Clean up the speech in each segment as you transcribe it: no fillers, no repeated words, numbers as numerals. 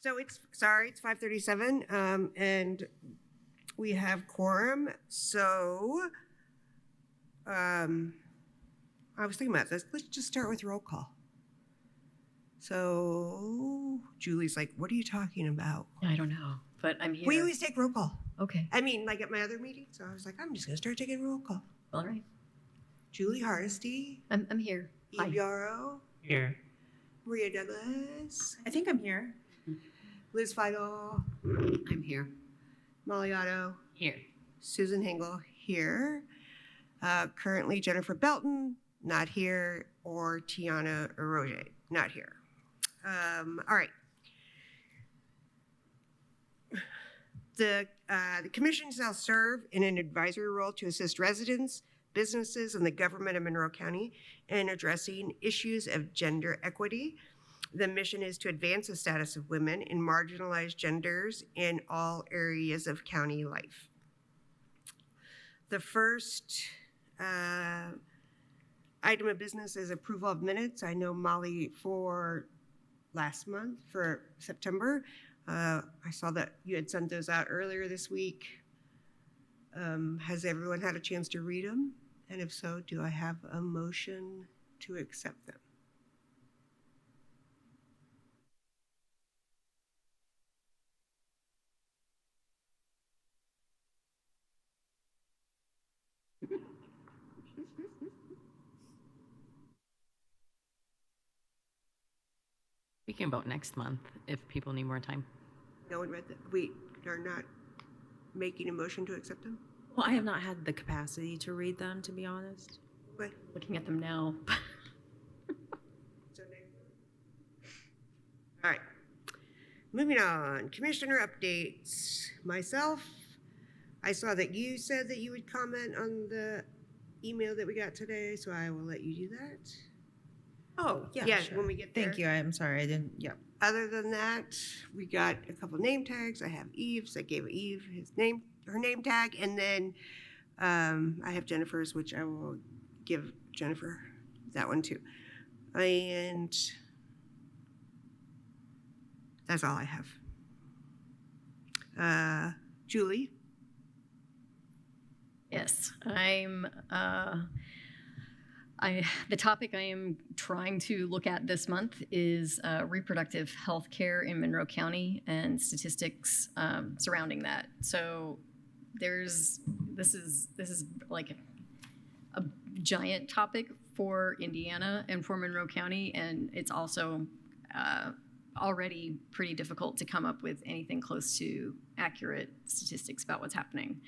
So it's 5:37, and we have quorum. So I was thinking about this. Let's just start with roll call. So Julie's like, "What are you talking about?" I don't know, but I'm here. We always take roll call. Okay. I mean, like at my other meetings. So I was like, I'm just gonna start taking roll call. All right. Julie Hardesty. I'm here. Eve Yarrow. Here. Maria Douglas. I think I'm here. Liz Feigl. I'm here. Molly Otto. Here. Susan Hengel here. Currently Jennifer Belton, not here, or Tiana Aroje, not here. All right. The commission shall serve in an advisory role to assist residents, businesses, and the government of Monroe County in addressing issues of gender equity. The mission is to advance the status of women and marginalized genders in all areas of county life. The first item of business is approval of minutes. I know, Molly, for last month, for September, I saw that you had sent those out earlier this week. Has everyone had a chance to read them? And if so, do I have a motion to accept them? We can vote next month if people need more time. No one read them? We are not making a motion to accept them? Well, I have not had the capacity to read them, to be honest. What? Looking at them now. All right. Moving on. Commissioner updates. Myself, I saw that you said that you would comment on the email that we got today, so I will let you do that. Oh, yeah. Yeah, sure. when we get there. Thank you. I'm sorry. I didn't. Yeah. Other than that, we got a couple name tags. I have Eve's. I gave Eve her name tag, and then I have Jennifer's, which I will give Jennifer that one too. And that's all I have. Julie. Yes, the topic I am trying to look at this month is reproductive health care in Monroe County and statistics surrounding that. So this is like a giant topic for Indiana and for Monroe County, and it's also already pretty difficult to come up with anything close to accurate statistics about what's happening.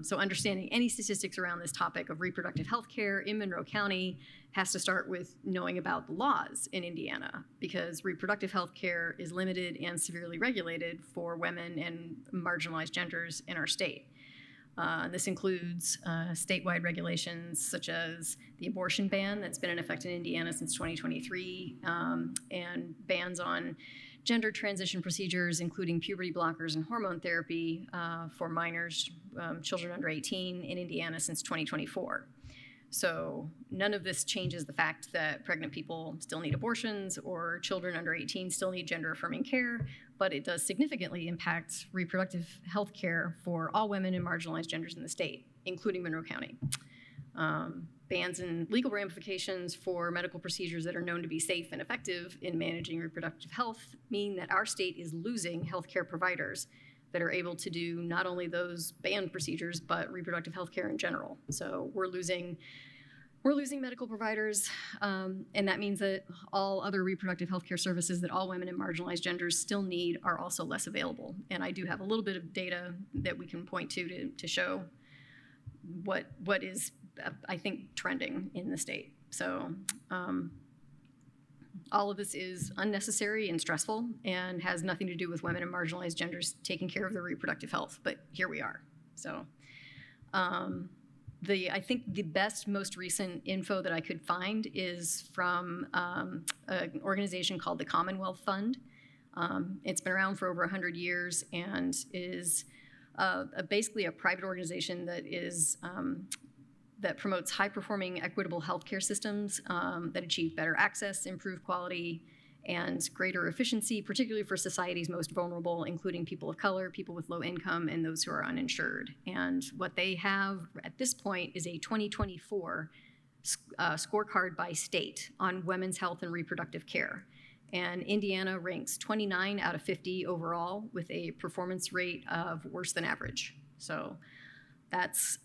So understanding any statistics around this topic of reproductive health care in Monroe County has to start with knowing about the laws in Indiana, because reproductive health care is limited and severely regulated for women and marginalized genders in our state. This includes statewide regulations such as the abortion ban that's been in effect in Indiana since 2023, and bans on gender transition procedures, including puberty blockers and hormone therapy for minors, children under 18 in Indiana since 2024. So none of this changes the fact that pregnant people still need abortions or children under 18 still need gender-affirming care, but it does significantly impact reproductive health care for all women and marginalized genders in the state, including Monroe County. Bans and legal ramifications for medical procedures that are known to be safe and effective in managing reproductive health mean that our state is losing healthcare providers that are able to do not only those banned procedures, but reproductive health care in general. So we're losing medical providers, and that means that all other reproductive health care services that all women and marginalized genders still need are also less available. And I do have a little bit of data that we can point to show what is, I think, trending in the state. So all of this is unnecessary and stressful and has nothing to do with women and marginalized genders taking care of their reproductive health, but here we are. So I think the best, most recent info that I could find is from an organization called the Commonwealth Fund. It's been around for over 100 years and is basically a private organization that is that promotes high-performing, equitable healthcare systems that achieve better access, improve quality, and greater efficiency, particularly for society's most vulnerable, including people of color, people with low income, and those who are uninsured. And what they have at this point is a 2024 scorecard by state on women's health and reproductive care. And Indiana ranks 29 out of 50 overall with a performance rate of worse than average. So that's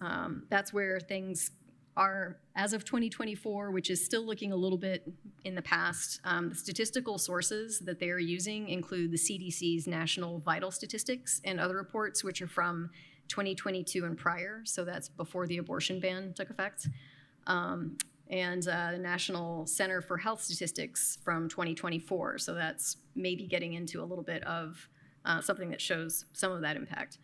where things are as of 2024, which is still looking a little bit in the past. The statistical sources that they are using include the CDC's National Vital Statistics and other reports, which are from 2022 and prior. So that's before the abortion ban took effect. And the National Center for Health Statistics from 2024. So that's maybe getting into a little bit of something that shows some of that impact.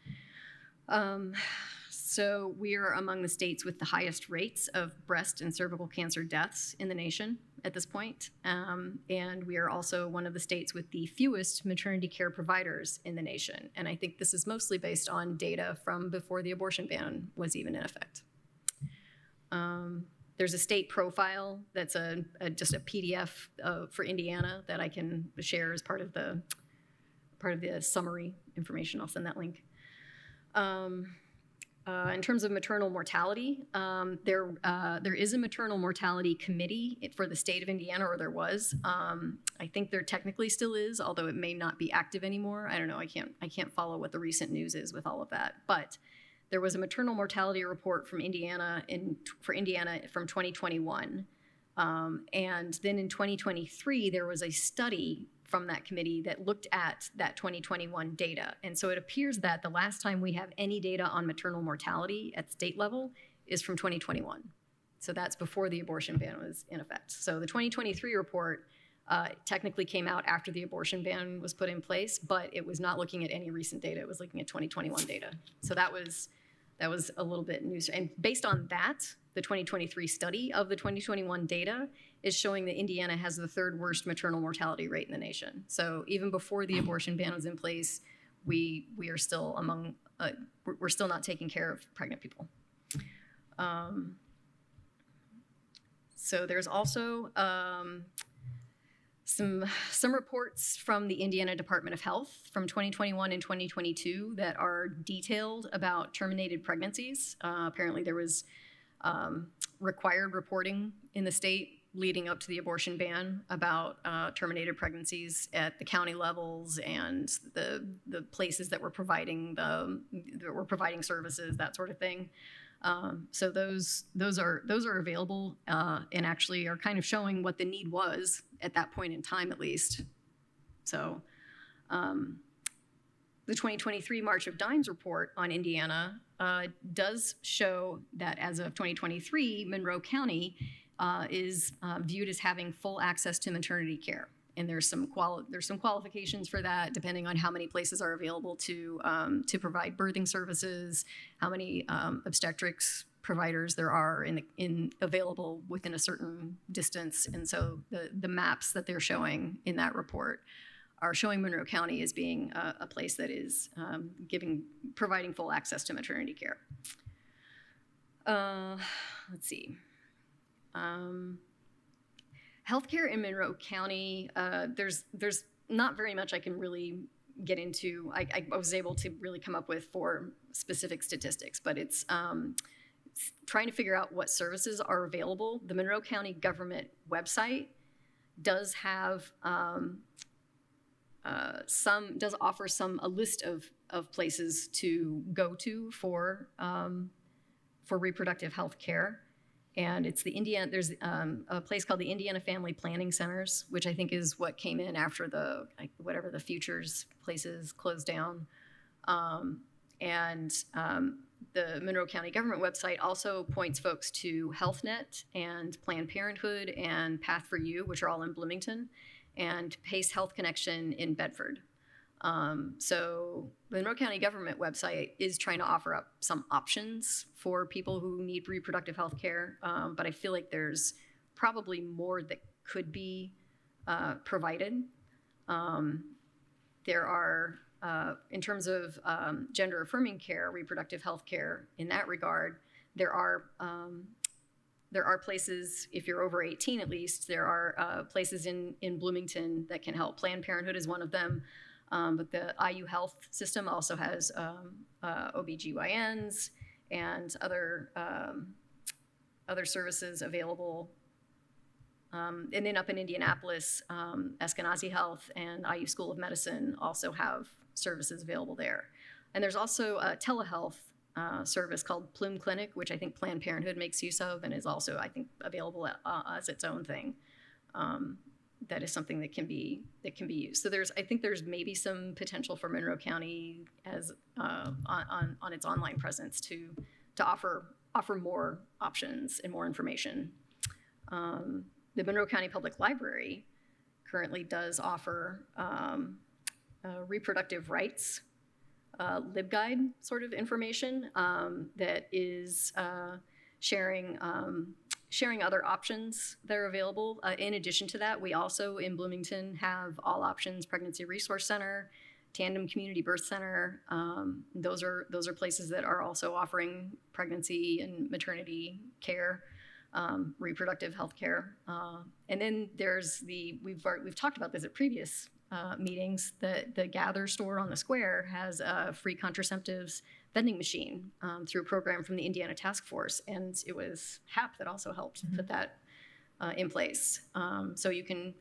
So we are among the states with the highest rates of breast and cervical cancer deaths in the nation at this point. And we are also one of the states with the fewest maternity care providers in the nation. And I think this is mostly based on data from before the abortion ban was even in effect. There's a state profile that's just a PDF for Indiana that I can share as part of the summary information. I'll send that link. In terms of maternal mortality, there is a maternal mortality committee for the state of Indiana, or there was. I think there technically still is, although it may not be active anymore. I don't know. I can't follow what the recent news is with all of that. But there was a maternal mortality report from Indiana from 2021, and then in 2023 there was a study from that committee that looked at that 2021 data. And so it appears that the last time we have any data on maternal mortality at state level is from 2021. So that's before the abortion ban was in effect. So the 2023 report technically came out after the abortion ban was put in place, but it was not looking at any recent data. It was looking at 2021 data. So that was a little bit news. And based on that, the 2023 study of the 2021 data is showing that Indiana has the third worst maternal mortality rate in the nation. So even before the abortion ban was in place, we are still we're still not taking care of pregnant people. So there's also some reports from the Indiana Department of Health from 2021 and 2022 that are detailed about terminated pregnancies. Apparently there was required reporting in the state leading up to the abortion ban about terminated pregnancies at the county levels and the places that were providing services, that sort of thing. So those are available and actually are kind of showing what the need was at that point in time, at least. So the 2023 March of Dimes report on Indiana does show that as of 2023, Monroe County is viewed as having full access to maternity care. And there's some qualifications for that, depending on how many places are available to provide birthing services, how many obstetrics providers there are available within a certain distance. And so the maps that they're showing in that report are showing Monroe County as being a place that is providing full access to maternity care. Let's see. Healthcare in Monroe County, there's not very much I can really get into. I was able to really come up with 4 specific statistics, but it's trying to figure out what services are available. The Monroe County government website does have offer a list of places to go to for reproductive health care. And it's there's a place called the Indiana Family Planning Centers, which I think is what came in after whatever the Futures places closed down. The Monroe County government website also points folks to HealthNet and Planned Parenthood and Path for You, which are all in Bloomington, and Pace Health Connection in Bedford. So the Monroe County government website is trying to offer up some options for people who need reproductive health care, but I feel like there's probably more that could be provided. There are, in terms of gender-affirming care, reproductive health care, in that regard, there are There are places, if you're over 18 at least, there are places in Bloomington that can help. Planned Parenthood is one of them, but the IU Health system also has OBGYNs and other services available. And then up in Indianapolis, Eskenazi Health and IU School of Medicine also have services available there. And there's also a telehealth service called Plume Clinic, which I think Planned Parenthood makes use of and is also, I think, available as its own thing. That is something that can be used. So I think there's maybe some potential for Monroe County as on its online presence to offer more options and more information. The Monroe County Public Library currently does offer reproductive rights LibGuide sort of information that is sharing other options that are available. In addition to that, we also in Bloomington have All Options Pregnancy Resource Center, Tandem Community Birth Center. Those are places that are also offering pregnancy and maternity care, reproductive health care. And then there's we've talked about this at previous meetings. The Gather store on the square has a free contraceptives vending machine through a program from the Indiana Task Force, and it was HAP that also helped put that in place. So you can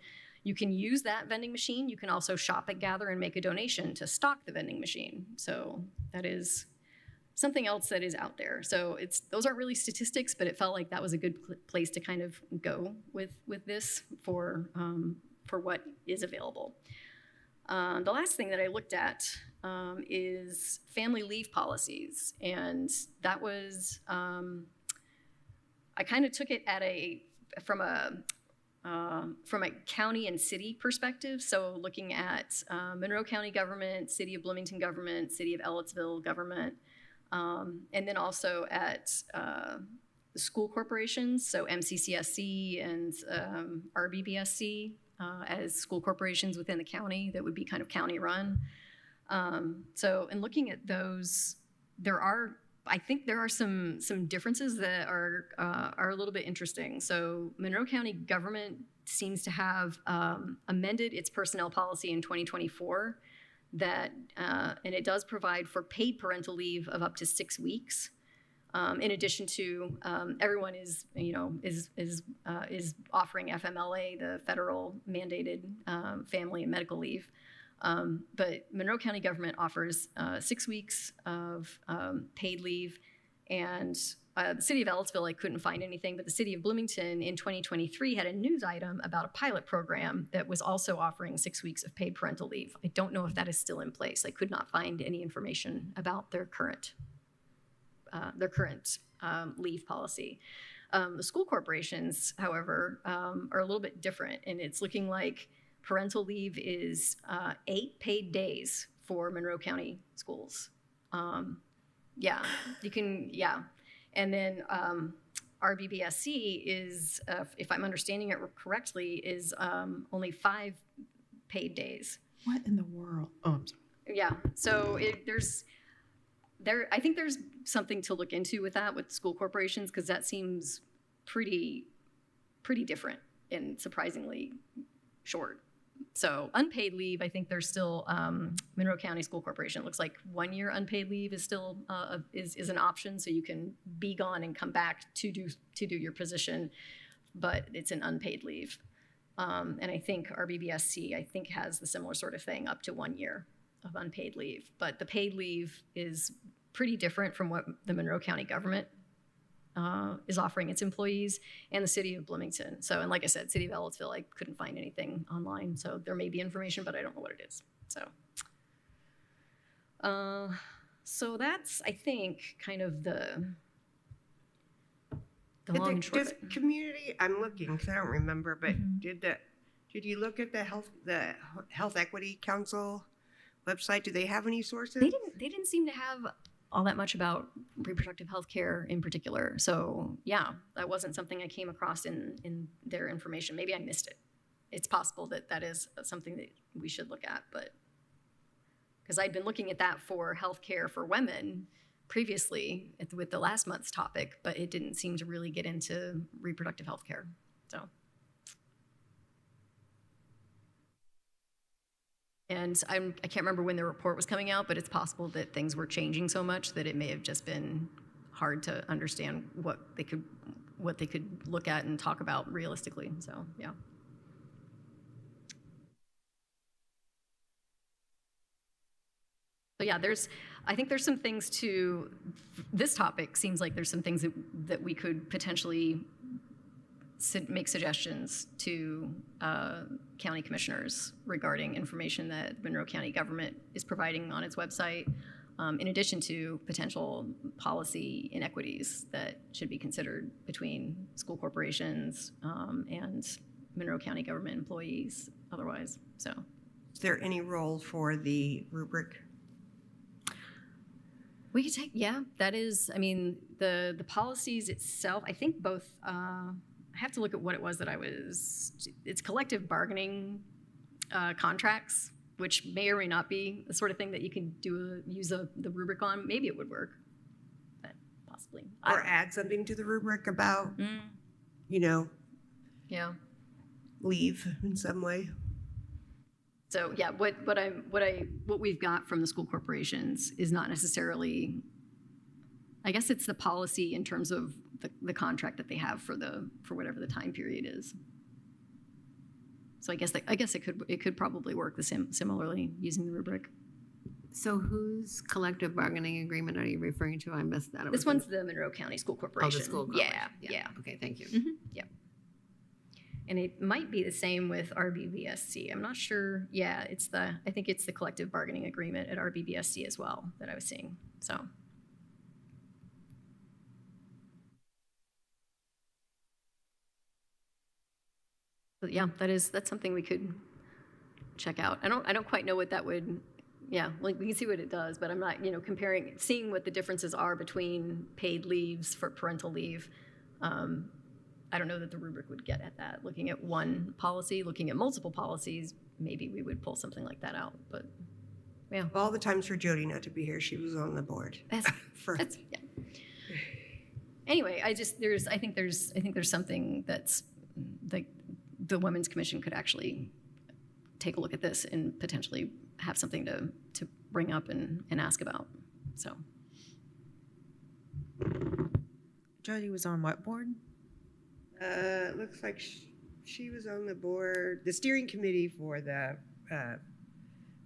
use that vending machine. You can also shop at Gather and make a donation to stock the vending machine. So that is something else that is out there. So those aren't really statistics, but it felt like that was a good place to kind of go with this for what is available. The last thing that I looked at is family leave policies, and that was I kind of took it from a county and city perspective. So looking at Monroe County government, City of Bloomington government, City of Ellettsville government, and then also at the school corporations, so MCCSC and RBBSC as school corporations within the county that would be kind of county run. So in looking at those, I think there are some differences that are a little bit interesting. So Monroe County government seems to have amended its personnel policy in 2024 that, and it does provide for paid parental leave of up to 6 weeks. In addition to everyone is offering FMLA, the federal mandated family and medical leave. But Monroe County government offers 6 weeks of paid leave, and the City of Ellettsville, I couldn't find anything, but the City of Bloomington in 2023 had a news item about a pilot program that was also offering 6 weeks of paid parental leave. I don't know if that is still in place. I could not find any information about their current leave policy. The school corporations, however, are a little bit different, and it's looking like parental leave is 8 paid days for Monroe County schools. And then RBBSC is, if I'm understanding it correctly, is only 5 paid days. What in the world? Oh, I'm sorry. Yeah, so I think there's something to look into with that with school corporations, because that seems pretty different and surprisingly short. So unpaid leave, I think there's still Monroe County School Corporation. It looks like 1 year unpaid leave is still is an option, so you can be gone and come back to do your position, but it's an unpaid leave. And I think RBBSC has the similar sort of thing, up to 1 year of unpaid leave. But the paid leave is pretty different from what the Monroe County government is offering its employees, and the City of Bloomington. So, and like I said, City of Ellettsville, I couldn't find anything online. So there may be information, but I don't know what it is. So that's, I think, kind of the long and short of it. Community, I'm looking because I don't remember, but did you look at the Health Equity Council website? Do they have any sources? They didn't seem to have all that much about reproductive health care in particular. So yeah, that wasn't something I came across in their information. Maybe I missed it. It's possible that is something that we should look at, but because I'd been looking at that for healthcare for women previously with the last month's topic, but it didn't seem to really get into reproductive health care. So. And I can't remember when the report was coming out, but it's possible that things were changing so much that it may have just been hard to understand what they could look at and talk about realistically. So, yeah. So yeah, I think there's some things to this topic. Seems like there's some things that we could potentially make suggestions to county commissioners regarding information that the Monroe County government is providing on its website, in addition to potential policy inequities that should be considered between school corporations and Monroe County government employees otherwise. So, Is there any role for the rubric? we could take, yeah, that is, I mean, the policies itself, I think both, I have to look at what it was that it's collective bargaining contracts, which may or may not be the sort of thing that you can use the rubric on. Maybe it would work, but possibly. Or add something to the rubric about, Yeah. leave in some way? So yeah, what we've got from the school corporations is not necessarily, I guess it's the policy in terms of the contract that they have for whatever the time period is. So I guess it could probably work similarly using the rubric. So whose collective bargaining agreement are you referring to? I missed that. This one's the Monroe County School Corporation. Oh, the school Yeah, corporation. yeah. Okay, thank you. Mm-hmm. Yeah. And it might be the same with RBVSC. I'm not sure. Yeah, I think it's the collective bargaining agreement at RBVSC as well that I was seeing. So. But yeah, that's something we could check out. I don't quite know what that would. Yeah, like we can see what it does, but I'm not, seeing what the differences are between paid leaves for parental leave. I don't know that the rubric would get at that. Looking at one policy, looking at multiple policies, maybe we would pull something like that out. But yeah, All the times for Jody not to be here, she was on the board. yeah. Anyway, I think there's something that's like the Women's Commission could actually take a look at this and potentially have something to bring up and ask about. So Jody was on what board? It looks like she was on the board, the steering committee for the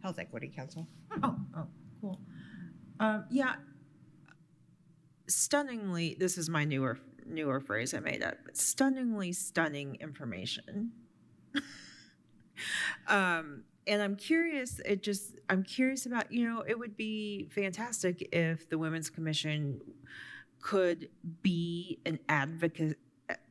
Health Equity Council. Oh, cool. Yeah. Stunningly, this is my newer phrase I made up. Stunningly stunning information. And I'm curious. I'm curious about. It would be fantastic if the Women's Commission could be an advocate.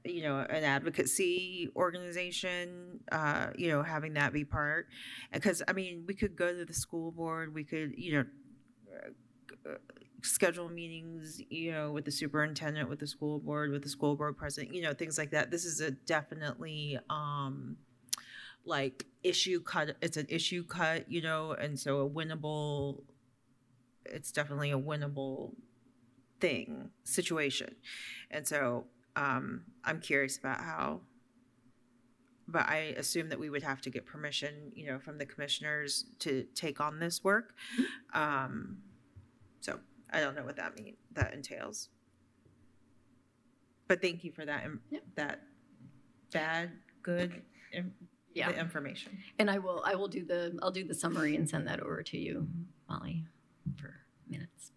An advocacy organization, having that be part. Because, we could go to the school board, we could, schedule meetings, with the superintendent, with the school board president, things like that. This is a definitely, issue cut. It's an issue cut, and so it's definitely a winnable situation. And so, I'm curious about how, but I assume that we would have to get permission, from the commissioners to take on this work. So I don't know what that entails. But thank you for that, that bad, good, the information. And I'll do the summary and send that over to you, Molly, for minutes.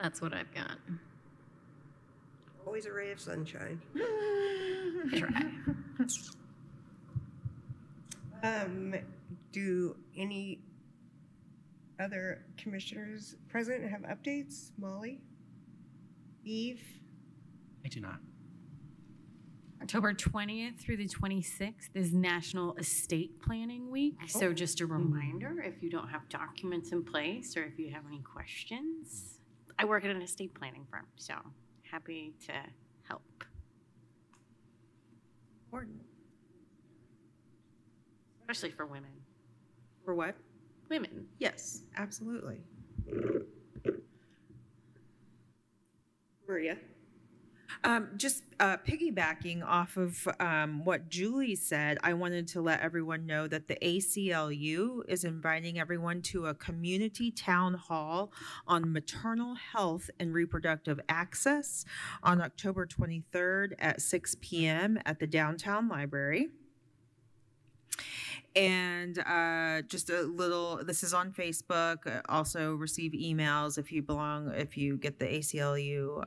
That's what I've got. Always a ray of sunshine. Do any other commissioners present have updates? Molly? Eve? I do not. October 20th through the 26th is National Estate Planning Week. So just a reminder, if you don't have documents in place or if you have any questions, I work at an estate planning firm, so happy to help. Important. Especially for women. For what? women. Yes, absolutely. Maria? Just piggybacking off of what Julie said, I wanted to let everyone know that the ACLU is inviting everyone to a community town hall on maternal health and reproductive access on October 23rd at 6 p.m. at the downtown library. And just a little, this is on Facebook. Also receive emails if you get the ACLU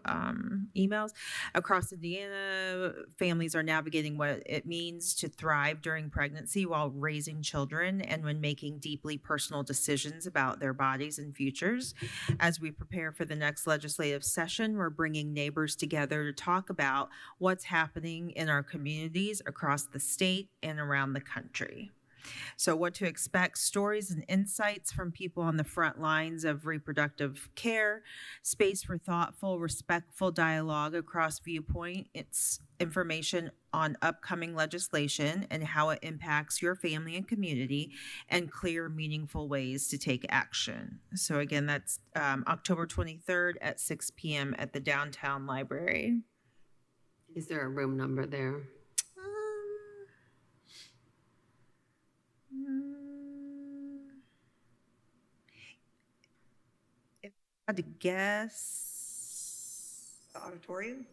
emails. Across Indiana, families are navigating what it means to thrive during pregnancy while raising children and when making deeply personal decisions about their bodies and futures. As we prepare for the next legislative session, we're bringing neighbors together to talk about what's happening in our communities across the state and around the country. So, what to expect, stories and insights from people on the front lines of reproductive care, space for thoughtful, respectful dialogue across viewpoint. It's information on upcoming legislation and how it impacts your family and community, and clear, meaningful ways to take action. So, again, that's October 23rd at 6 p.m. at the downtown library. Is there a room number there? If I had to guess, The auditorium?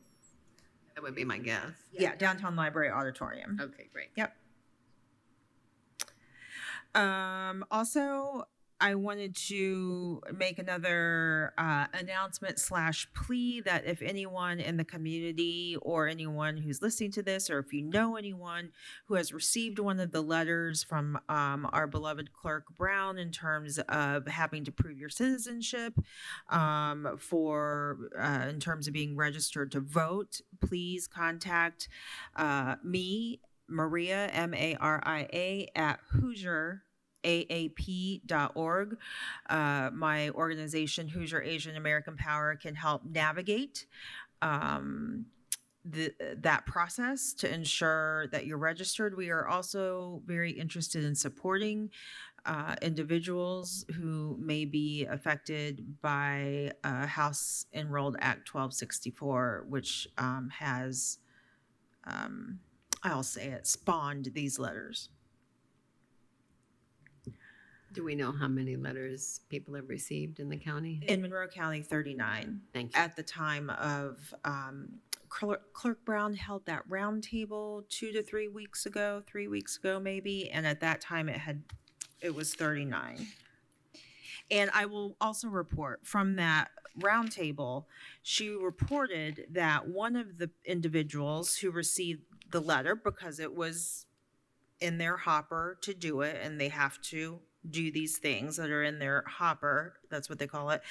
That would be my guess. yeah, downtown library auditorium. Okay, great. Yep. Also, I wanted to make another announcement / plea that if anyone in the community or anyone who's listening to this, or if you know anyone who has received one of the letters from our beloved Clerk Brown in terms of having to prove your citizenship in terms of being registered to vote, please contact me, Maria, Maria, at HoosierAAP.org. My organization, Hoosier Asian American Power, can help navigate that process to ensure that you're registered. We are also very interested in supporting individuals who may be affected by House Enrolled Act 1264, which has, I'll say it, spawned these letters. Do we know how many letters people have received in the county? In Monroe County, 39. Thank you. At the time of Clerk Brown held that roundtable 2 to 3 weeks ago, 3 weeks ago maybe, and at that time it was 39. And I will also report from that roundtable, she reported that one of the individuals who received the letter, because it was in their hopper to do it, and they have to do these things that are in their hopper, that's what they call it,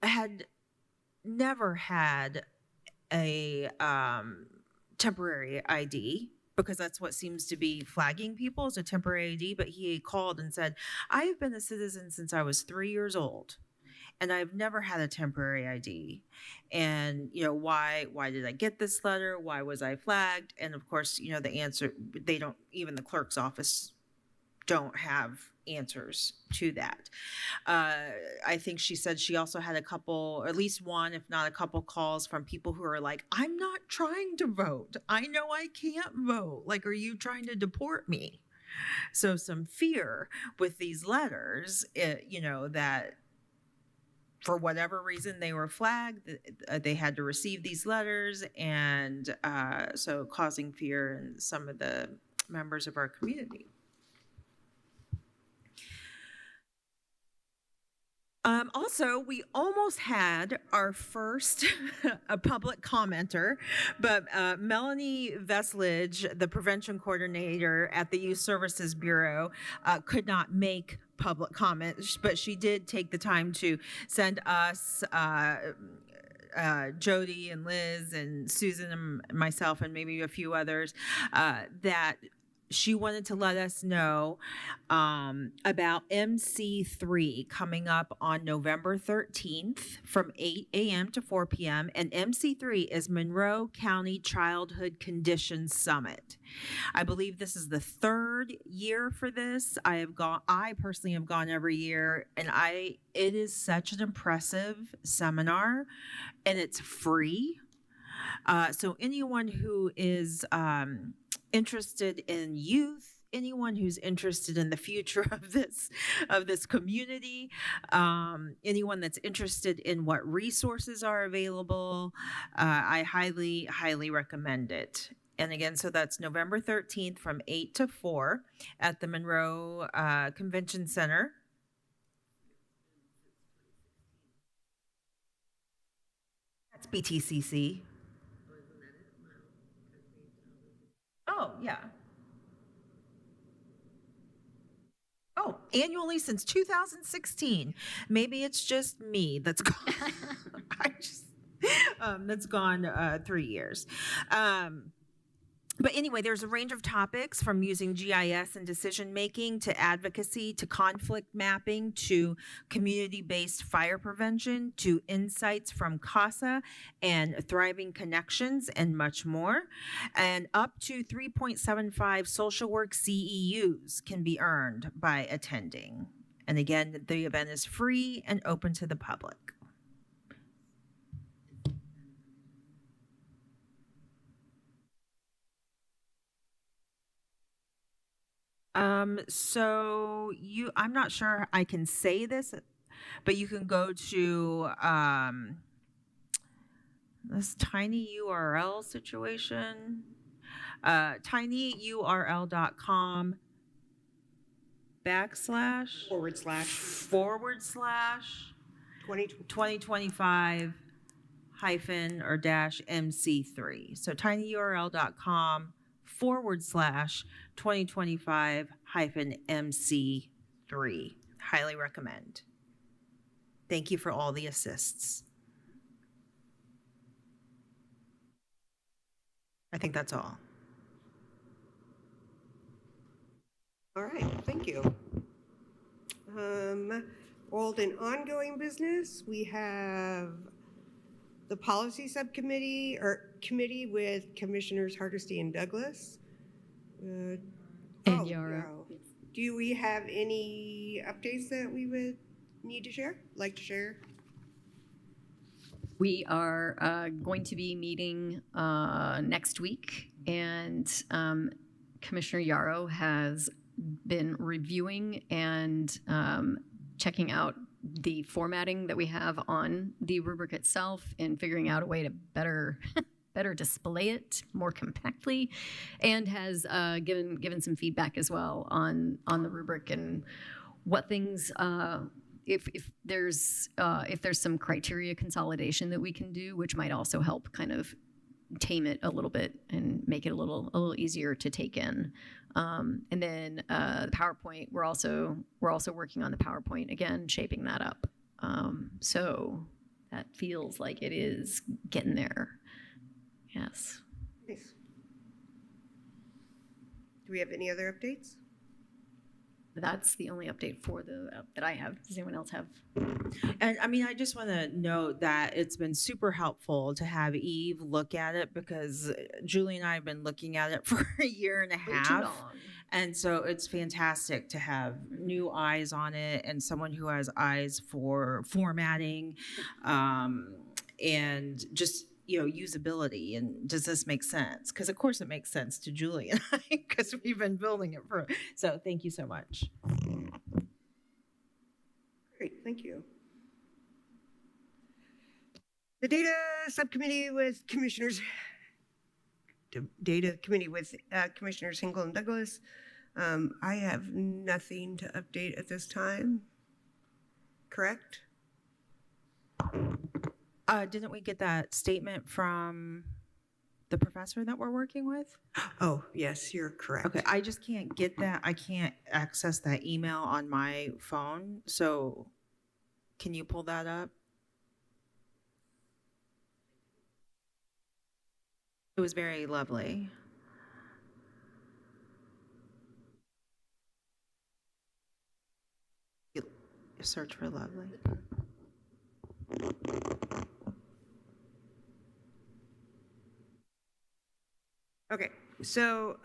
had never had a temporary ID, because that's what seems to be flagging people is a temporary ID. But he called and said, I have been a citizen since I was 3 years old, and I've never had a temporary ID. And, why did I get this letter? Why was I flagged? And of course, the answer, even the clerk's office don't have answers to that. I think she said she also had a couple, or at least one, if not a couple, calls from people who are like, I'm not trying to vote. I know I can't vote. Like, are you trying to deport me? So some fear with these letters, that for whatever reason they were flagged, they had to receive these letters, and so causing fear in some of the members of our community. Also, we almost had our first a public commenter, but Melanie Veslage, the prevention coordinator at the Youth Services Bureau, could not make public comment, but she did take the time to send us, Jody and Liz and Susan and myself and maybe a few others, that she wanted to let us know about MC3 coming up on November 13th from 8 a.m. to 4 p.m. And MC3 is Monroe County Childhood Conditions Summit. I believe this is the third year for this. I personally have gone every year, and it is such an impressive seminar, and it's free. So anyone who is interested in youth, anyone who's interested in the future of this community, anyone that's interested in what resources are available, I highly recommend it. And again, so that's November 13th from 8 to 4 at the Monroe Convention Center. That's BTCC. Oh, yeah. Oh, annually since 2016. Maybe it's just me that's gone. That's gone 3 years. But anyway, there's a range of topics from using GIS and decision making to advocacy to conflict mapping to community-based fire prevention to insights from CASA and thriving connections and much more. And up to 3.75 social work CEUs can be earned by attending. And again, the event is free and open to the public. I'm not sure I can say this, but you can go to this tiny URL situation, tinyurl.com / /2025 hyphen or dash MC3. So tinyurl.com / 2025 hyphen MC3. Highly recommend. Thank you for all the assists. I think that's all. All right, thank you. Old and ongoing business, we have the policy subcommittee or committee with Commissioners Hardesty and Douglas. And oh, Yara. no. Do we have any updates that we would need to share, like to share? We are going to be meeting next week, and Commissioner Yarrow has been reviewing and checking out the formatting that we have on the rubric itself and figuring out a way to better display it more compactly, and has given some feedback as well on the rubric and what things if there's some criteria consolidation that we can do, which might also help kind of tame it a little bit and make it a little easier to take in. And then the PowerPoint, we're also working on the PowerPoint again, shaping that up. So that feels like it is getting there. Yes. Nice. Do we have any other updates? That's the only update for that I have. Does anyone else have? And I mean, I just want to note that it's been super helpful to have Eve look at it, because Julie and I have been looking at it for a year and a Way too half. long. And so it's fantastic to have new eyes on it and someone who has eyes for formatting and just, usability. And does this make sense? Because of course it makes sense to Julie and I, because we've been building it for. So thank you so much. Great, thank you. The data subcommittee with commissioners, Commissioners Hinkle and Douglas. I have nothing to update at this time. Correct? Didn't we get that statement from the professor that we're working with? Oh, yes, you're correct. Okay, I just can't get that. I can't access that email on my phone. So can you pull that up? It was very lovely. search for Lovely. Okay, so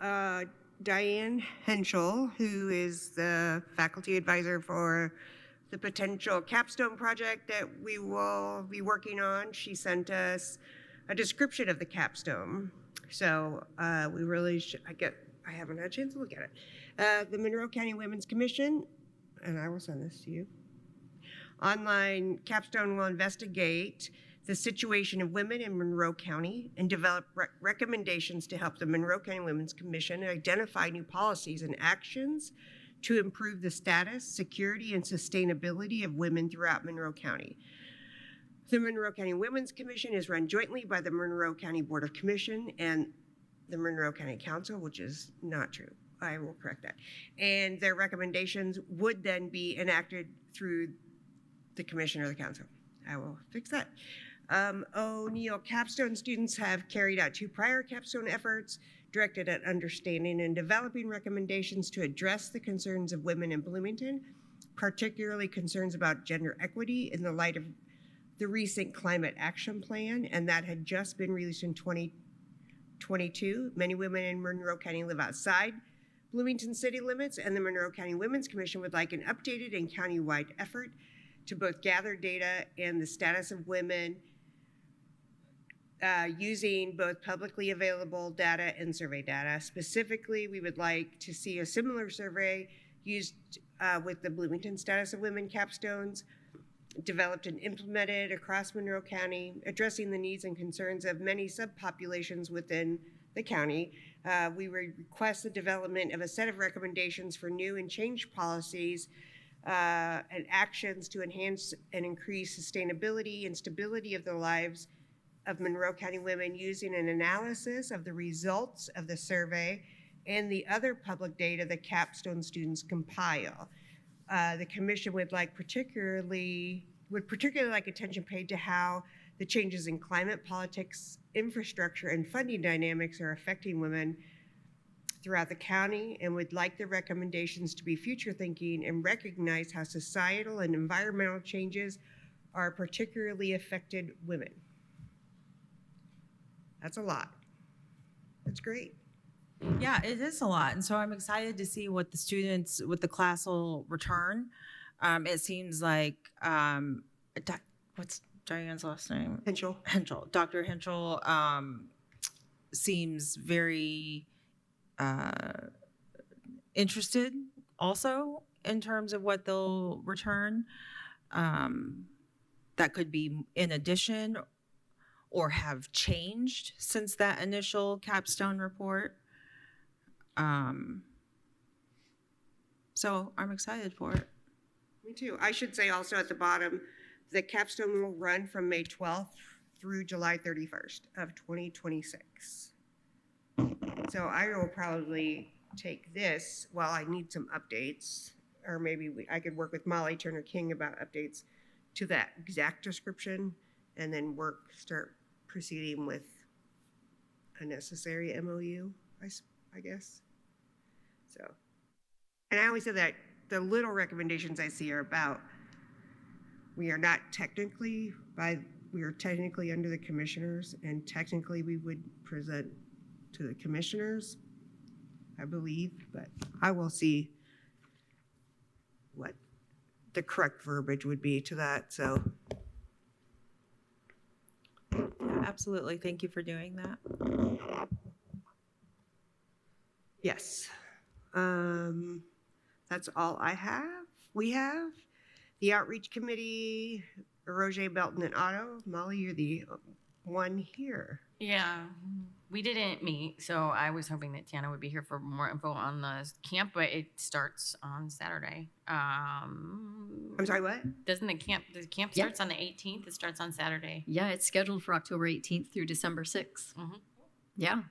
Diane Henschel, who is the faculty advisor for the potential capstone project that we will be working on, she sent us a description of the capstone. So we really should, I haven't had a chance to look at it. The Monroe County Women's Commission, and I will send this to you. Online capstone will investigate the situation of women in Monroe County and develop recommendations to help the Monroe County Women's Commission identify new policies and actions to improve the status, security, and sustainability of women throughout Monroe County. The Monroe County Women's Commission is run jointly by the Monroe County Board of Commission and the Monroe County Council, which is not true. I will correct that. And their recommendations would then be enacted through the commission or the council. I will fix that. O'Neill capstone students have carried out 2 prior capstone efforts directed at understanding and developing recommendations to address the concerns of women in Bloomington, particularly concerns about gender equity in the light of the recent climate action plan, and that had just been released in 2022. Many women in Monroe County live outside Bloomington city limits, and the Monroe County Women's Commission would like an updated and county-wide effort to both gather data and the status of women using both publicly available data and survey data. Specifically, we would like to see a similar survey used with the Bloomington Status of Women capstones, developed and implemented across Monroe County, addressing the needs and concerns of many subpopulations within the county. We would request the development of a set of recommendations for new and changed policies and actions to enhance and increase sustainability and stability of the lives of Monroe County women using an analysis of the results of the survey and the other public data that capstone students compile. The commission would particularly like attention paid to how the changes in climate politics, infrastructure, and funding dynamics are affecting women throughout the county, and would like the recommendations to be future thinking and recognize how societal and environmental changes are particularly affected women. That's a lot. That's great. Yeah, it is a lot. And so I'm excited to see what the class will return. It seems like, what's Diane's last name? Henschel. Dr. Henschel seems very interested also in terms of what they'll return. That could be in addition or have changed since that initial capstone report. So I'm excited for it. Me too. I should say also at the bottom, the capstone will run from May 12th through July 31st of 2026. So I will probably take this while I need some updates, or maybe I could work with Molly Turner King about updates to that exact description, and then start proceeding with a necessary MOU, I guess. So, and I always say that the little recommendations I see are about, we are technically under the commissioners, and technically we would present to the commissioners, I believe, but I will see what the correct verbiage would be to that, so. Yeah, absolutely. Thank you for doing that. Yes. That's all I have. We have the outreach committee, Roger, Belton, and Otto. Molly, you're the one here. Yeah, we didn't meet, so I was hoping that Tiana would be here for more info on the camp, but it starts on Saturday. I'm sorry, what? Doesn't the camp starts on the 18th? It starts on Saturday. Yeah, it's scheduled for October 18th through December 6th. Mhm. Yeah.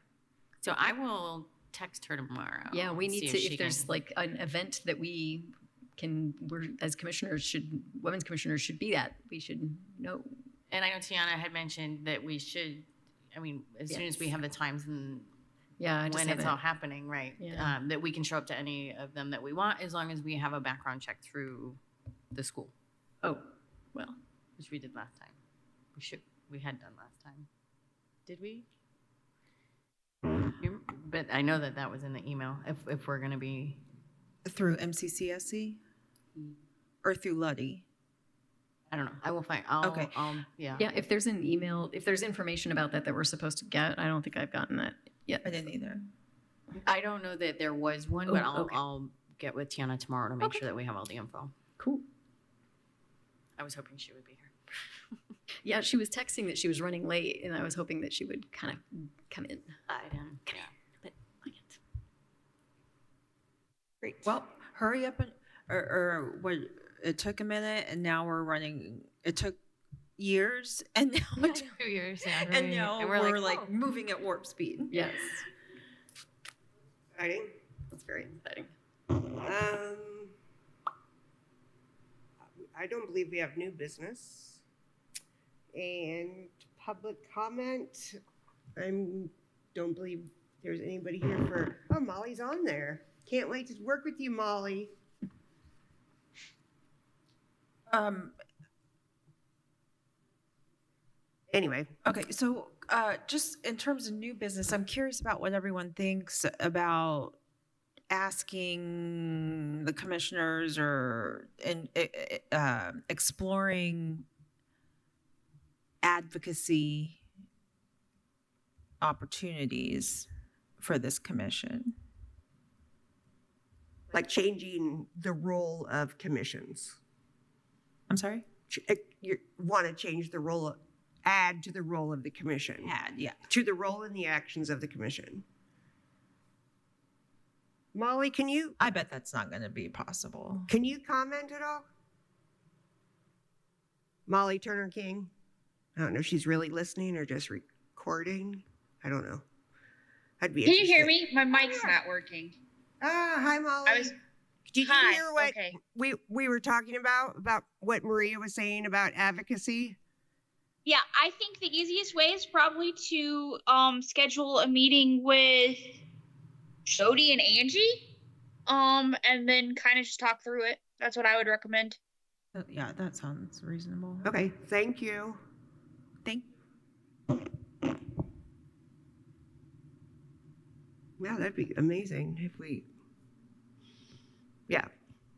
So I will text her tomorrow. Yeah, we and need see to, if she there's can- like an event that we're as commissioners women's commissioners should be at, we should know. And I know Tiana had mentioned that we should, as soon as we have the times and Yeah, I just when it's haven't- all happening, right? Yeah. That we can show up to any of them that we want, as long as we have a background check through the school, Oh, well, which we did last time. We had done last time. Did we? But I know that was in the email, if we're gonna be, Through MCCSC or through Luddy? I don't know, I will find, Okay. yeah. yeah, if there's an email, if there's information about that we're supposed to get, I don't think I've gotten that yet. I didn't either. I don't know that there was one, but Oh, okay. I'll get with Tiana tomorrow to make Okay. sure that we have all the info. Cool. I was hoping she would be here. Yeah, she was texting that she was running late, and I was hoping that she would kind of come in. I didn't, yeah. But I can't. Great. Well, hurry up or what? It took a minute, and now we're running. It took years, and now 2 years, yeah. and now And we're, like, like oh. moving at warp speed. Yes, Exciting. that's very exciting. I don't believe we have new business. And public comment, don't believe there's anybody here for, oh, Molly's on there. Can't wait to work with you, Molly. Anyway, Okay, so just in terms of new business, I'm curious about what everyone thinks about asking the commissioners or exploring advocacy opportunities for this commission. like changing the role of commissions. I'm sorry? You want to change the role, add to the role of the commission, Yeah. to the role and the actions of the commission. Molly, can you I bet that's not going to be possible. comment at all? Molly Turner King? I don't know if she's really listening or just recording. I don't know. I'd be Can you hear interested. me? My mic's not working. Hi, Molly. I was. Did you Hi. hear what Okay. we were talking about what Maria was saying about advocacy? Yeah, I think the easiest way is probably to schedule a meeting with Jody and Angie, and then kind of just talk through it. That's what I would recommend. Yeah, that sounds reasonable. Okay, thank you. Yeah, that'd be amazing if we. Yeah,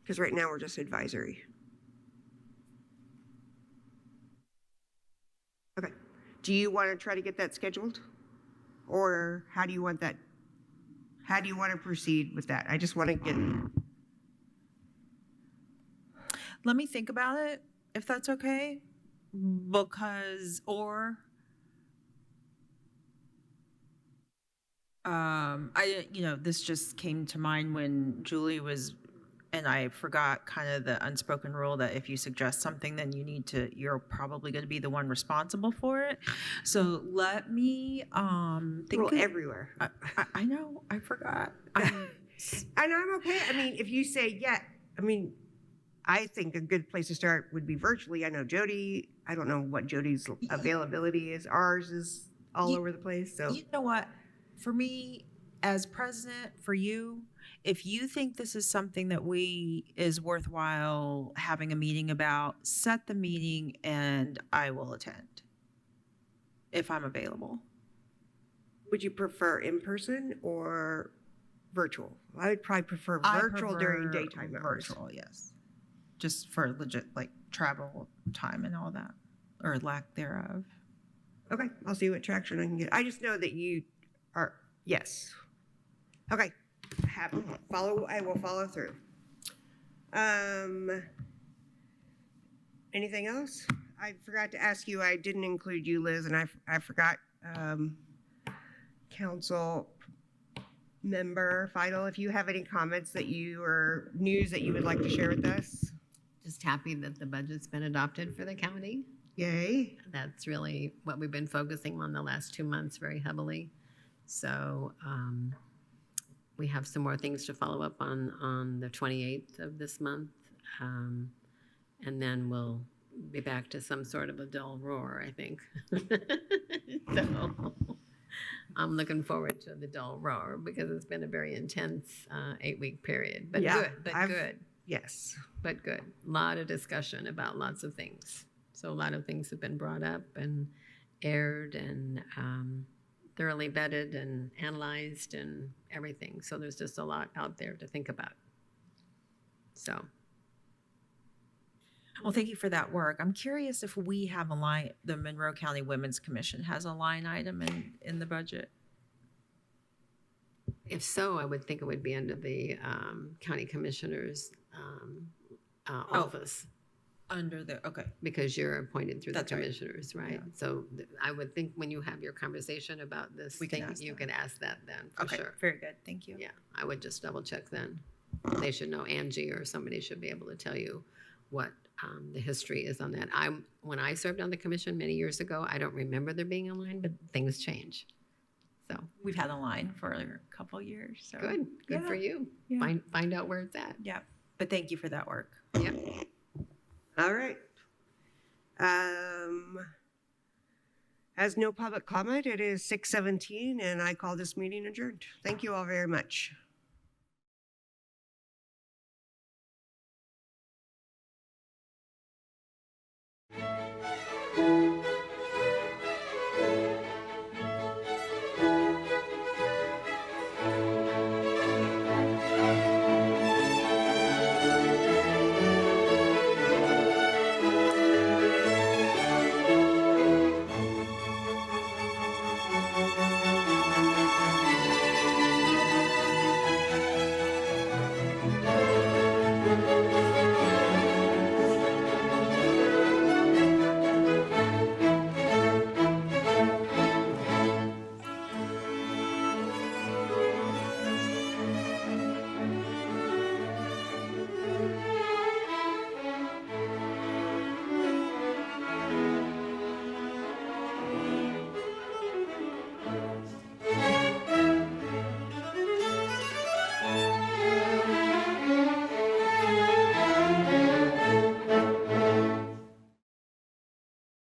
because right now we're just advisory. Okay. Do you want to try to get that scheduled? Or how do you want that? How do you want to proceed with that? I just want to get. Let me think about it, if that's okay. Because, this just came to mind when Julie was, and I forgot kind of the unspoken rule that if you suggest something, then you're probably going to be the one responsible for it. So let me think. Rule everywhere. I know, I forgot. And I'm okay. I mean, if you say, yeah, I mean, I think a good place to start would be virtually. I know Jody, I don't know what Jody's availability is. Ours is all over the place. So You know what? For me, as president, for you, if you think this is something that is worthwhile having a meeting about, set the meeting and I will attend if I'm available. would you prefer in person or virtual? I would probably prefer I virtual during prefer daytime hours. Virtual, yes. Just for legit like travel time and all that, or lack thereof. Okay, I'll see what traction I can get. I just know that you are, yes. Okay, I will follow through. Anything else? I forgot to ask you, I didn't include you, Liz, and I forgot, council member Fidel, if you have any comments or news that you would like to share with us. Just happy that the budget's been adopted for the county. Yay. That's really what we've been focusing on the last 2 months very heavily. So we have some more things to follow up on the 28th of this month. And then we'll be back to some sort of a dull roar, I think. So I'm looking forward to the dull roar because it's been a very intense 8-week period, but Yeah, good, but I've- good. Yes. but good. A lot of discussion about lots of things. So a lot of things have been brought up and aired and thoroughly vetted and analyzed and everything. So there's just a lot out there to think about. So Well, thank you for that work. I'm curious if we have a line, the Monroe County Women's Commission has a line item in the budget. if so, I would think it would be under the county commissioner's office. Under the, okay. Because you're appointed through the That's right. commissioners, right? Yeah. So I would think when you have your conversation about this We can thing, ask you that. can ask that then, for Okay, sure. very good. Thank you. Yeah, I would just double check then. They should know, Angie or somebody should be able to tell you what the history is on that. When I served on the commission many years ago, I don't remember there being a line, but things change. So, We've had a line for a couple years, so. good for Yeah. you. Yeah. Find out where it's at. Yeah, but thank you for that work. Yep. All right. As no public comment, it is 6:17 and I call this meeting adjourned. Thank you all very much.